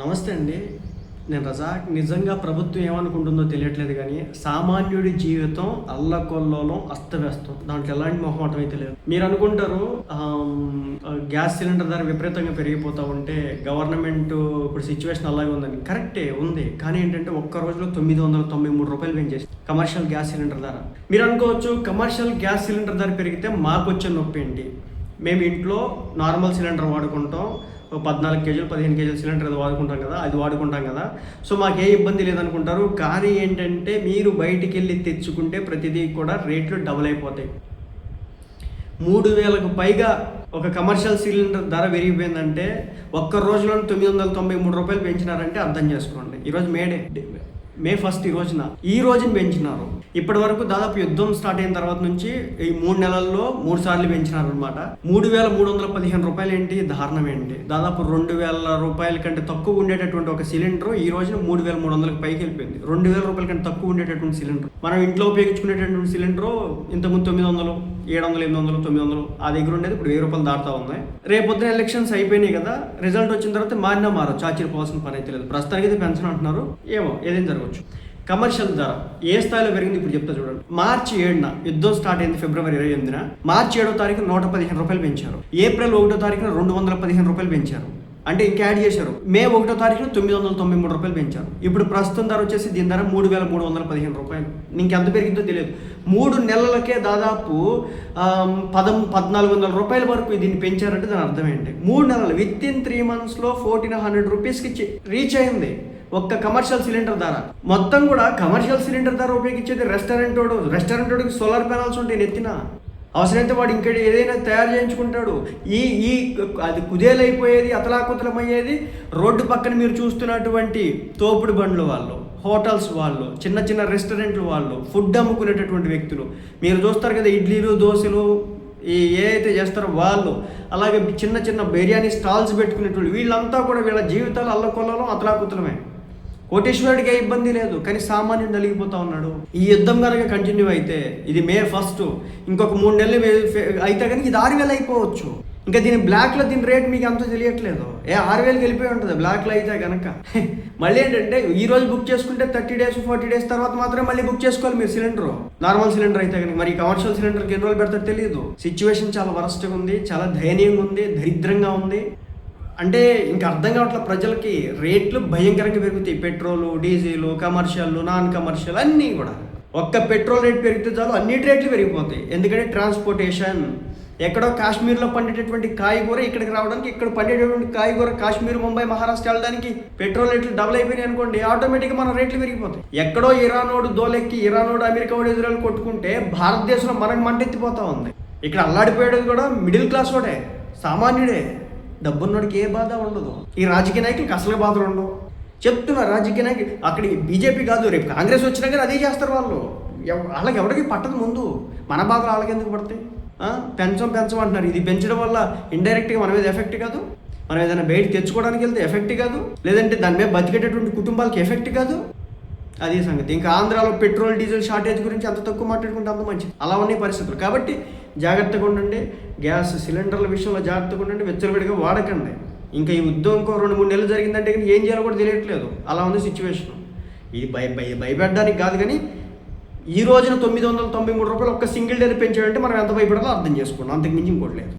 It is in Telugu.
నమస్తే అండి. నేను రజాక్. నిజంగా ప్రభుత్వం ఏమనుకుంటుందో తెలియట్లేదు కానీ సామాన్యుడి జీవితం అల్లకొల్లోలం అస్తవ్యస్తం. దాంట్లో ఎలాంటి మొహమాటం అయితే లేదు. మీరు అనుకుంటారు గ్యాస్ సిలిండర్ ధర విపరీతంగా పెరిగిపోతూ ఉంటే గవర్నమెంట్ ఇప్పుడు సిచ్యువేషన్ అలాగే ఉందని. కరెక్టే ఉంది, కానీ ఏంటంటే ఒక్క రోజులో 993 రూపాయలు పెంచేసి కమర్షియల్ గ్యాస్ సిలిండర్ ధర. మీరు అనుకోవచ్చు కమర్షియల్ గ్యాస్ సిలిండర్ ధర పెరిగితే మాకు వచ్చే నొప్పి ఏంటి? మేము ఇంట్లో నార్మల్ సిలిండర్ వాడుకుంటాం, 14 కేజీలు 15 కేజీల సిలిండర్ అది వాడుకుంటాం కదా. సో మాకు ఏ ఇబ్బంది లేదనుకుంటారు. కానీ ఏంటంటే మీరు బయటికి వెళ్ళి తెచ్చుకుంటే ప్రతిదీ కూడా రేట్లు డబుల్ అయిపోతాయి. 3000కు పైగా ఒక కమర్షియల్ సిలిండర్ ధర పెరిగిపోయిందంటే ఒక్క రోజులో 993 రూపాయలు పెంచినారంటే అర్థం చేసుకోండి. ఈరోజు మే 1 ఈ రోజున పెంచినారు. ఇప్పటి వరకు దాదాపు యుద్ధం స్టార్ట్ అయిన తర్వాత నుంచి ఈ 3 నెలల్లో 3 సార్లు పెంచినారు అనమాట. 3315 రూపాయలు ఏంటి, దారుణం ఏంటి? దాదాపు 2000 రూపాయల కంటే తక్కువ ఉండేటటువంటి ఒక సిలిండర్ ఈ రోజున 3300కి పైకి వెళ్ళిపోయింది. 2000 రూపాయల కంటే తక్కువ ఉండేటటువంటి సిలిండర్, మనం ఇంట్లో ఉపయోగించుకునేటటువంటి సిలిండర్ ఇంతకుముందు 900, 700, 800, 900 ఆ దగ్గర ఉండేది ఇప్పుడు 1000 రూపాయలు దాటుతా ఉంది. రేపొద్దున ఎలక్షన్స్ అయిపోయినాయి కదా, రిజల్ట్ వచ్చిన తర్వాత మారచ్చు, ఆశ్చర్యపోవాల్సిన పని అయితే లేదు. ప్రస్తుతానికి అయితే పెన్షన్ అంటున్నారు, ఏమో ఏదైనా జరగవచ్చు. కమర్షియల్ ధర ఏ స్థాయిలో పెరిగింది ఇప్పుడు చెప్తా చూడండి. మార్చి 7న యుద్ధం స్టార్ట్ అయింది, ఫిబ్రవరి 28న. మార్చి 7వ తారీఖు 115 రూపాయలు పెంచారు. ఏప్రిల్ 1వ తారీఖున 215 రూపాయలు పెంచారు. అంటే ఇంకా యాడ్ చేశారు. మే 1వ తారీఖున 993 రూపాయలు పెంచారు. ఇప్పుడు ప్రస్తుతం ధర వచ్చేసి దీని ధర 3315 రూపాయలు. ఇంకెంత పెరిగిందో తెలియదు. 3 నెలలకే దాదాపు 1400 రూపాయల వరకు దీన్ని పెంచారంటే దాని అర్థం ఏంటి? 3 నెలలు, విత్ ఇన్ 3 monthsలో 1400 రూపీస్కి రీచ్ అయింది ఒక్క కమర్షియల్ సిలిండర్ ధర. మొత్తం కూడా కమర్షియల్ సిలిండర్ ధర ఉపయోగించేది రెస్టారెంట్కి సోలార్ ప్యానల్స్ ఉంటాయి నెత్తిన. అవసరమైతే వాడు ఇంకా ఏదైనా తయారు చేయించుకుంటాడు. అది కుదేలైపోయేది, అతలాకుతలమయ్యేది రోడ్డు పక్కన మీరు చూస్తున్నటువంటి తోపుడు బండ్ల వాళ్ళు, హోటల్స్ వాళ్ళు, చిన్న చిన్న రెస్టారెంట్లు వాళ్ళు, ఫుడ్ అమ్ముకునేటటువంటి వ్యక్తులు మీరు చూస్తారు కదా, ఇడ్లీలు దోశలు ఏదైతే చేస్తారో వాళ్ళు, అలాగే చిన్న చిన్న బిర్యానీ స్టాల్స్ పెట్టుకునేటోళ్ళు, వీళ్ళంతా కూడా వీళ్ళ జీవితాలు అల్లకొల్లలో అతలాకుతలమే. కోటేశ్వరుడికి ఏ ఇబ్బంది లేదు, కానీ సామాన్యుడు నలిగిపోతా ఉన్నాడు. ఈ యుద్ధం కనుక కంటిన్యూ అయితే, ఇది మే 1, ఇంకొక 3 నెలలు అయితే కానీ ఇది 6000 అయిపోవచ్చు. ఇంకా బ్లాక్లో దీని రేట్ మీకు అంత తెలియట్లేదు. 6000కి వెళ్ళిపోయి ఉంటుంది బ్లాక్లో అయితే కనుక. మళ్ళీ ఏంటంటే ఈ రోజు బుక్ చేసుకుంటే 30 days 40 days తర్వాత మాత్రమే మళ్ళీ బుక్ చేసుకోవాలి మీరు సిలిండర్, నార్మల్ సిలిండర్ అయితే కనుక. మరి కమర్షియల్ సిలిండర్కి ఎన్ని రోజులు పెడతారో తెలియదు. సిచ్యువేషన్ చాలా వరస్ట్గా ఉంది, చాలా దయనీయంగా ఉంది, దరిద్రంగా ఉంది. అంటే ఇంకా అర్థం కావట్లేదు ప్రజలకి. రేట్లు భయంకరంగా పెరుగుతాయి. Petrol, diesel, commercial, non commercial అన్నీ కూడా. ఒక్క పెట్రోల్ రేట్ పెరిగితే చాలు అన్నిటి రేట్లు పెరిగిపోతాయి. ఎందుకంటే ట్రాన్స్పోర్టేషన్, ఎక్కడో కాశ్మీర్లో పండేటటువంటి కాయగూర ఇక్కడికి రావడానికి, ఇక్కడ పండేటటువంటి కాయగూర కాశ్మీర్, ముంబై, మహారాష్ట్ర వెళ్ళడానికి పెట్రోల్ రేట్లు డబుల్ అయిపోయినాయి అనుకోండి, ఆటోమేటిక్గా మన రేట్లు పెరిగిపోతాయి. ఎక్కడో ఇరానోడు దోలెక్కి, ఇరానోడు అమెరికా వాడు ఇజ్రాయెల్ కొట్టుకుంటే భారతదేశంలో మనకు మంటెత్తిపోతా ఉంది. ఇక్కడ అల్లాడిపోయేది కూడా మిడిల్ క్లాస్ వాడే, సామాన్యుడే. డబ్బున్నోడికి ఏ బాధ ఉండదు. ఈ రాజకీయ నాయకులకి అసలు బాధలు ఉండవు. చెప్తున్నా, రాజకీయ నాయకులు అక్కడ బీజేపీ కాదు, రేపు కాంగ్రెస్ వచ్చినా కానీ అదే చేస్తారు వాళ్ళు. వాళ్ళకి ఎవరికి పట్టదు ముందు, మన బాధలు వాళ్ళకి ఎందుకు పడతాయి? పెంచమంటున్నారు. ఇది పెంచడం వల్ల ఇండైరెక్ట్గా మన మీద ఎఫెక్ట్ కాదు, మనం ఏదైనా బయట తెచ్చుకోవడానికి వెళ్తే ఎఫెక్ట్ కాదు, లేదంటే దాని మీద బతికేటటువంటి కుటుంబాలకి ఎఫెక్ట్ కాదు. అదే సంగతి. ఇంకా ఆంధ్రాలో పెట్రోల్ డీజిల్ షార్టేజ్ గురించి అంత తక్కువ మాట్లాడుకుంటే అంత మంచిది. అలా ఉన్నాయి పరిస్థితులు. కాబట్టి జాగ్రత్తగా ఉండండి. గ్యాస్ సిలిండర్ల విషయంలో జాగ్రత్తగా ఉండండి, వెచ్చలవిడిగా వాడకండి. ఇంకా ఈ యుద్ధం ఇంకో 2-3 నెలలు జరిగిందంటే కానీ ఏం చేయాలో కూడా తెలియట్లేదు. అలా ఉంది సిచ్యువేషన్. ఇది భయపెట్టడానికి కాదు, కానీ ఈ రోజున 993 రూపాయలు ఒక్క సింగిల్ డే పెంచాడంటే మనం ఎంత భయపడాలో అర్థం చేసుకోండి. అంతకు మించి ఇంకోటి లేదు.